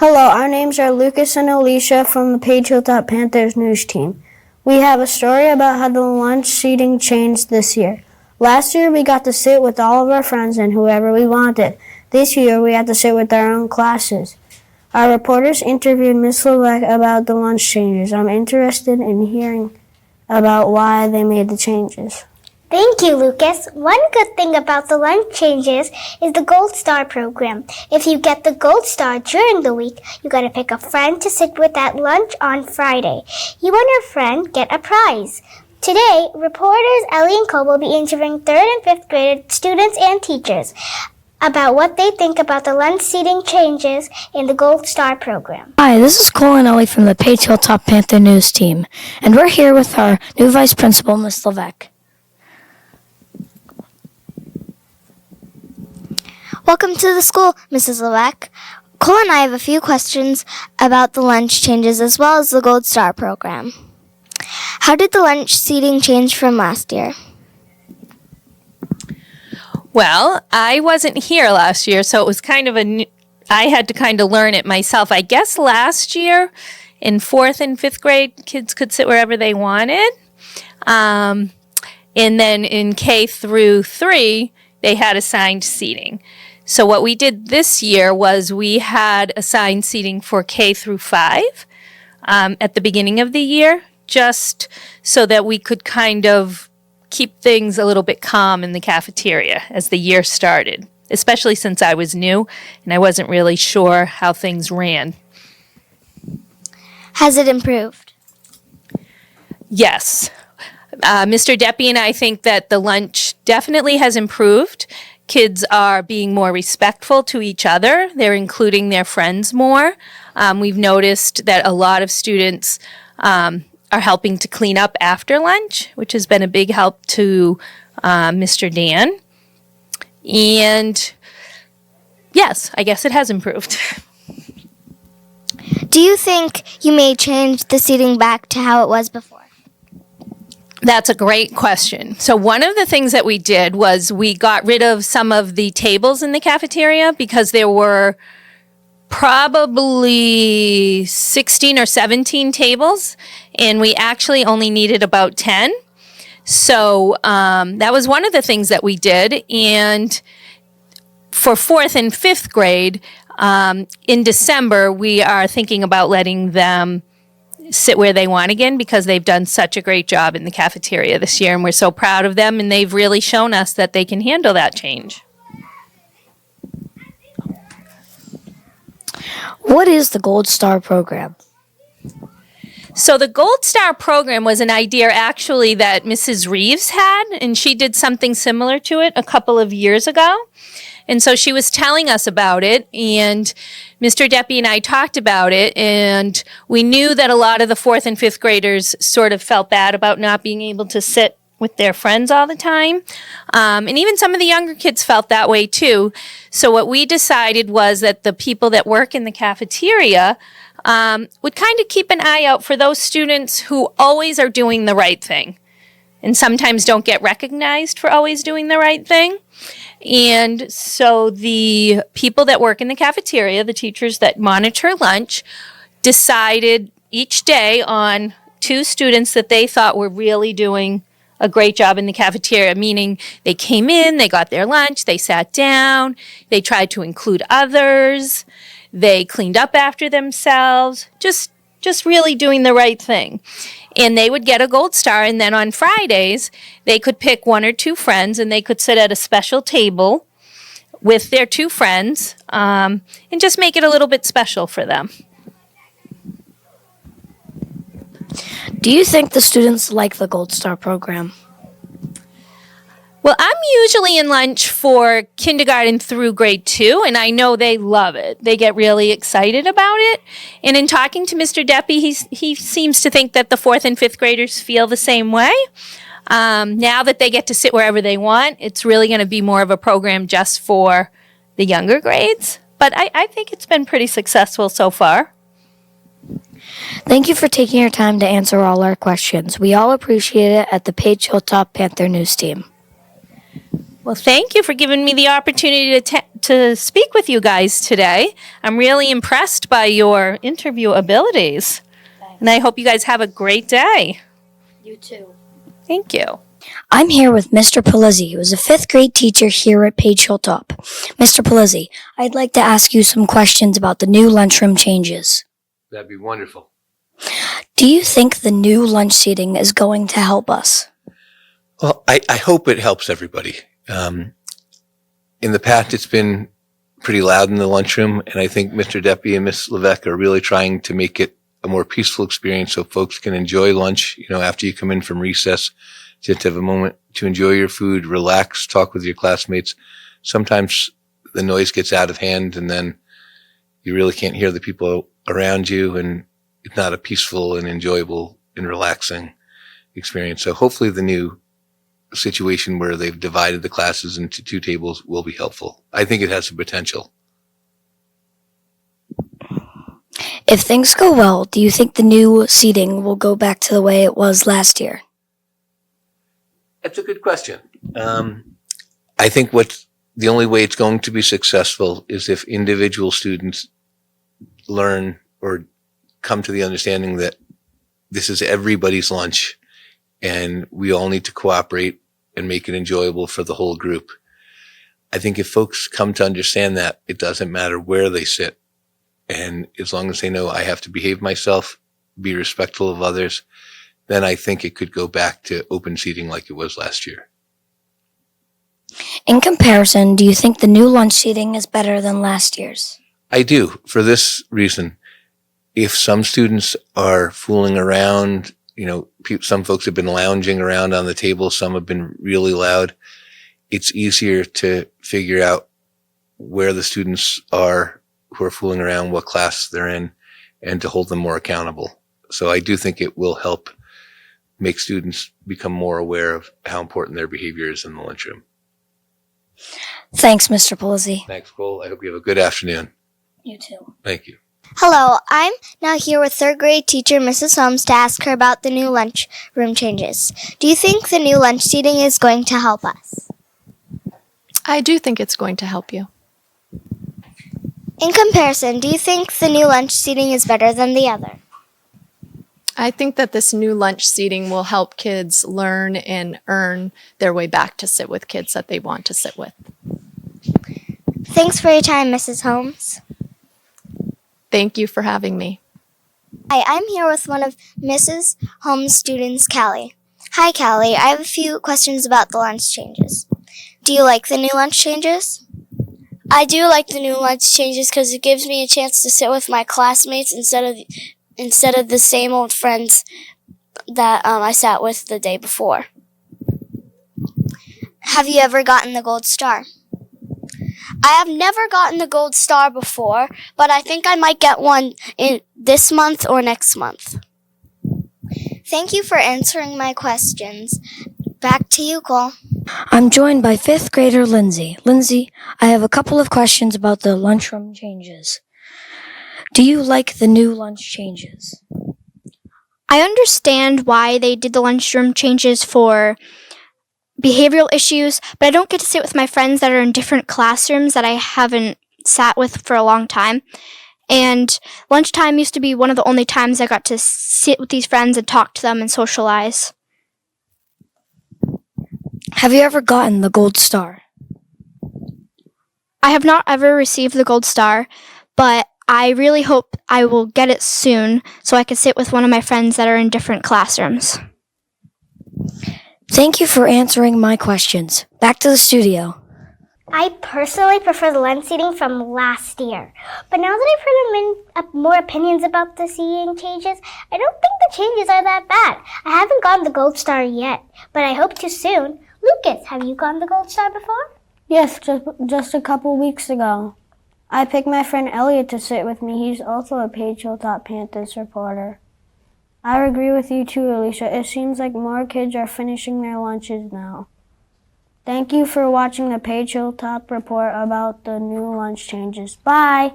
Hello, our names are Lucas and Alicia from the Page Hilltop Panthers news team. We have a story about how the lunch seating changed this year. Last year, we got to sit with all of our friends and whoever we wanted. This year, we had to sit with our own classes. Our reporters interviewed Miss Levesque about the lunch changes. I'm interested in hearing about why they made the changes. Thank you, Lucas. One good thing about the lunch changes is the Gold Star program. If you get the Gold Star during the week, you gotta pick a friend to sit with at lunch on Friday. You and your friend get a prize. Today, reporters Ellie and Cole will be interviewing 3rd and 5th grade students and teachers about what they think about the lunch seating changes in the Gold Star program. Hi, this is Cole and Ellie from the Page Hilltop Panther news team, and we're here with our new vice principal, Miss Levesque. Welcome to the school, Mrs. Levesque. Cole and I have a few questions about the lunch changes as well as the Gold Star program. How did the lunch seating change from last year? Well, I wasn't here last year, so it was kind of I had to kind of learn it myself. I guess last year in 4th and 5th grade, kids could sit wherever they wanted. And then in K through 3, they had assigned seating. So what we did this year was we had assigned seating for K through 5 at the beginning of the year, just so that we could kind of keep things a little bit calm in the cafeteria as the year started, especially since I was new and I wasn't really sure how things ran. Has it improved? Yes. Mr. Deppie and I think that the lunch definitely has improved. Kids are being more respectful to each other. They're including their friends more. We've noticed that a lot of students are helping to clean up after lunch, which has been a big help to Mr. Dan. And yes, I guess it has improved. Do you think you may change the seating back to how it was before? That's a great question. So one of the things that we did was we got rid of some of the tables in the cafeteria because there were probably 16 or 17 tables, and we actually only needed about 10. So that was one of the things that we did. And for 4th and 5th grade, in December, we are thinking about letting them sit where they want again because they've done such a great job in the cafeteria this year, and we're so proud of them, and they've really shown us that they can handle that change. What is the Gold Star program? So the Gold Star program was an idea actually that Mrs. Reeves had, and she did something similar to it a couple of years ago. And so she was telling us about it, and Mr. Deppie and I talked about it, and we knew that a lot of the 4th and 5th graders sort of felt bad about not being able to sit with their friends all the time. And even some of the younger kids felt that way too. So what we decided was that the people that work in the cafeteria would kind of keep an eye out for those students who always are doing the right thing and sometimes don't get recognized for always doing the right thing. And so the people that work in the cafeteria, the teachers that monitor lunch, decided each day on 2 students that they thought were really doing a great job in the cafeteria, meaning they came in, they got their lunch, they sat down, they tried to include others, they cleaned up after themselves, just really doing the right thing. And they would get a Gold Star, and then on Fridays, they could pick 1 or 2 friends, and they could sit at a special table with their 2 friends and just make it a little bit special for them. Do you think the students like the Gold Star program? Well, I'm usually in lunch for kindergarten through grade 2, and I know they love it. They get really excited about it. And in talking to Mr. Deppie, he seems to think that the 4th and 5th graders feel the same way. Now that they get to sit wherever they want, it's really going to be more of a program just for the younger grades. But I think it's been pretty successful so far. Thank you for taking your time to answer all our questions. We all appreciate it at the Page Hilltop Panther news team. Well, thank you for giving me the opportunity to speak with you guys today. I'm really impressed by your interview abilities. And I hope you guys have a great day. You too. Thank you. I'm here with Mr. Palizzi, who is a 5th grade teacher here at Page Hilltop. Mr. Palizzi, I'd like to ask you some questions about the new lunchroom changes. That'd be wonderful. Do you think the new lunch seating is going to help us? Well, I hope it helps everybody. In the past, it's been pretty loud in the lunchroom, and I think Mr. Deppie and Miss Levesque are really trying to make it a more peaceful experience so folks can enjoy lunch, after you come in from recess, just have a moment to enjoy your food, relax, talk with your classmates. Sometimes the noise gets out of hand, and then you really can't hear the people around you, and it's not a peaceful and enjoyable and relaxing experience. So hopefully the new situation where they've divided the classes into 2 tables will be helpful. I think it has the potential. If things go well, do you think the new seating will go back to the way it was last year? That's a good question. I think the only way it's going to be successful is if individual students learn or come to the understanding that this is everybody's lunch and we all need to cooperate and make it enjoyable for the whole group. I think if folks come to understand that, it doesn't matter where they sit. And as long as they know I have to behave myself, be respectful of others, then I think it could go back to open seating like it was last year. In comparison, do you think the new lunch seating is better than last year's? I do, for this reason. If some students are fooling around, some folks have been lounging around on the table, some have been really loud, it's easier to figure out where the students are who are fooling around, what class they're in, and to hold them more accountable. So I do think it will help make students become more aware of how important their behavior is in the lunchroom. Thanks, Mr. Palizzi. Thanks, Cole. I hope you have a good afternoon. You too. Thank you. Hello, I'm now here with 3rd grade teacher Mrs. Holmes to ask her about the new lunchroom changes. Do you think the new lunch seating is going to help us? I do think it's going to help you. In comparison, do you think the new lunch seating is better than the other? I think that this new lunch seating will help kids learn and earn their way back to sit with kids that they want to sit with. Thanks for your time, Mrs. Holmes. Thank you for having me. Hi, I'm here with one of Mrs. Holmes' students, Callie. Hi, Callie. I have a few questions about the lunch changes. Do you like the new lunch changes? I do like the new lunch changes because it gives me a chance to sit with my classmates instead of the same old friends that I sat with the day before. Have you ever gotten the gold star? I have never gotten the gold star before, but I think I might get one in this month or next month. Thank you for answering my questions. Back to you, Cole. I'm joined by 5th grader Lindsay. Lindsay, I have a couple of questions about the lunchroom changes. Do you like the new lunch changes? I understand why they did the lunchroom changes for behavioral issues, but I don't get to sit with my friends that are in different classrooms that I haven't sat with for a long time. And lunchtime used to be one of the only times I got to sit with these friends and talk to them and socialize. Have you ever gotten the gold star? I have not ever received the gold star, but I really hope I will get it soon so I can sit with one of my friends that are in different classrooms. Thank you for answering my questions. Back to the studio. I personally prefer the lunch seating from last year. But now that I've heard more opinions about the seating changes, I don't think the changes are that bad. I haven't gotten the gold star yet, but I hope to soon. Lucas, have you gotten the gold star before? Yes, just a couple weeks ago. I picked my friend Elliot to sit with me. He's also a Page Hilltop Panthers reporter. I agree with you too, Alicia. It seems like more kids are finishing their lunches now. Thank you for watching the Page Hilltop report about the new lunch changes. Bye!